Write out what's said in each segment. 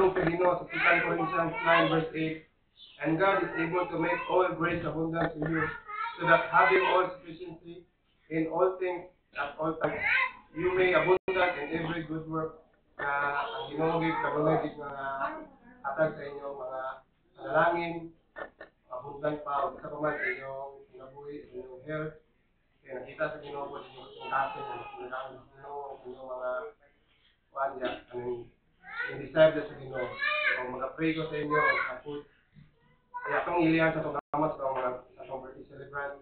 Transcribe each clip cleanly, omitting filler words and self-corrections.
Sulong sa Ginoo sa 2 Corinthians 9 verse 8. And God is able to make all grace abundant in you, so that having all sufficiency in all things at all times, you may abundant in every good work. Ang Ginoo gid kanunay gid mga hatag sa inyo mga panalangin, abundant pa sa paman sa inyong kinabuhi, sa inyong health. Kaya nakita sa Ginoo po sa inyong kasin, ang inyong mga kuanya, ang desire sa Ginoo. Kung mag-pray ko sa inyo, sa food. Kaya itong ilihan sa itong kamat sa itong birthday celebrant.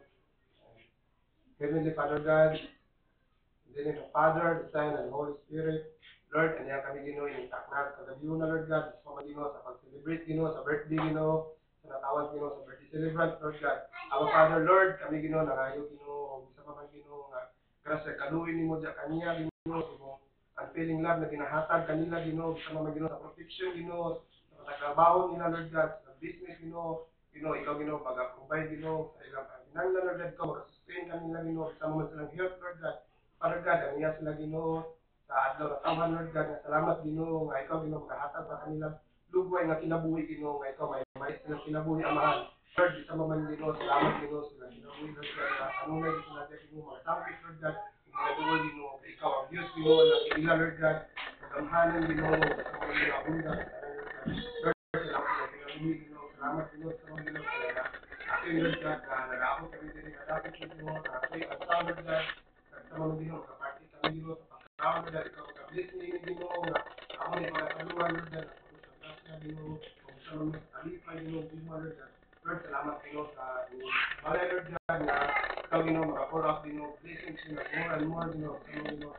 Heavenly Father God, in the name of the Father, the Son, and the Holy Spirit, Lord, kanya kami Ginoo, iniktaknat sa gabi na Lord God, sa mga Ginoo, sa pag-celebrate Ginoo, sa birthday Ginoo, sa natawag Ginoo, sa birthday celebrant, Lord God. Our Father, Lord, kami Ginoo, nangayo Ginoo, isa pa man Ginoo, nga grasya kaluin ni mo dyan kaniya Ginoo, sa unfailing love na ginahatag kanila Ginoo, isa pa man Ginoo, sa protection Ginoo, sa pagtrabaho nila Lord God, sa business Ginoo, ikaw Ginoo, pag-provide Ginoo, sa ilang kinanglan Lord God, ikaw mag-sustain kanila Ginoo, sa mga silang health Lord God. Father God, ang iya sila Ginoo, sa adlaw na taman Lord God, nga salamat Ginoo, nga ikaw Ginoo, maghahatag sa kanilang lugway nga kinabuhi Ginoo, nga ikaw may silang kinabuhi amahan. Lord, isa man Ginoo, salamat Ginoo, silang kinabuhi Lord God, nga kanunay di sila Ginoo, mga tangkit Lord God, mga duwal Ginoo, ikaw ang Diyos Ginoo, na ila Lord God, magamhanan Ginoo, sa mga Ginoo, abunda, Lord, salamat sa kinabuhi Ginoo, salamat Ginoo, sa mga Ginoo, sa akin Lord God, na nag-aabot kami din, nag-adapit Ginoo, na-pray ang sound Lord God, sa mga Ginoo, kapatid kami Ginoo, sa pagkakaroon Lord God, ikaw mag-bless ni Ginoo, nga ako na mga kaluhan Lord God, Ginoo, kung sa mga kalipay Ginoo, Lord God. Lord, salamat Ginoo sa balay Lord God, na ikaw Ginoo, maka-pour out Ginoo, blessings Ginoo, more and more Ginoo, sa mga Ginoo,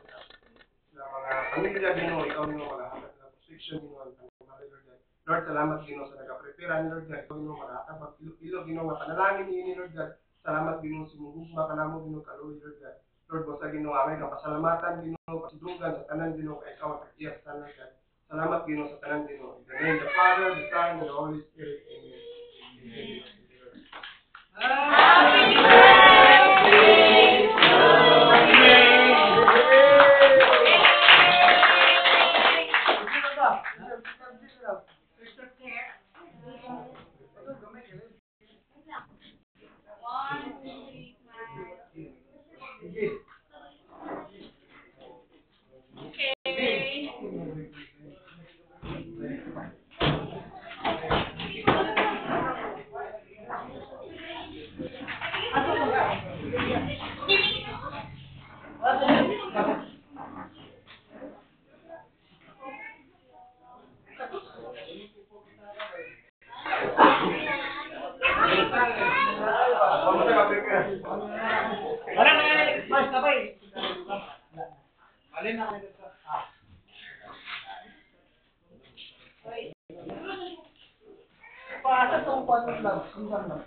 sa mga pamilya Ginoo, ikaw Ginoo, makahatag na protection Ginoo, sa balay Lord God. Lord, salamat Ginoo sa nag-prepare ni Lord God, ikaw Ginoo, makahatag pag-ilo Ginoo, mapanalangin ni Lord God. Salamat Ginoo, sumugugma ka namo Ginoo, kaluoy Lord God. Lord, basta Ginoo, amay ka pasalamatan Ginoo, pasidunggan sa tanan Ginoo, kay ikaw ang tagtiyak sa Lord God. Salamat Ginoo sa tanan Ginoo. In the name of the Father, the Son, and the Holy Spirit. Amen. Amen. Happy birthday Paasa itong 1 vlog, kung saan lang.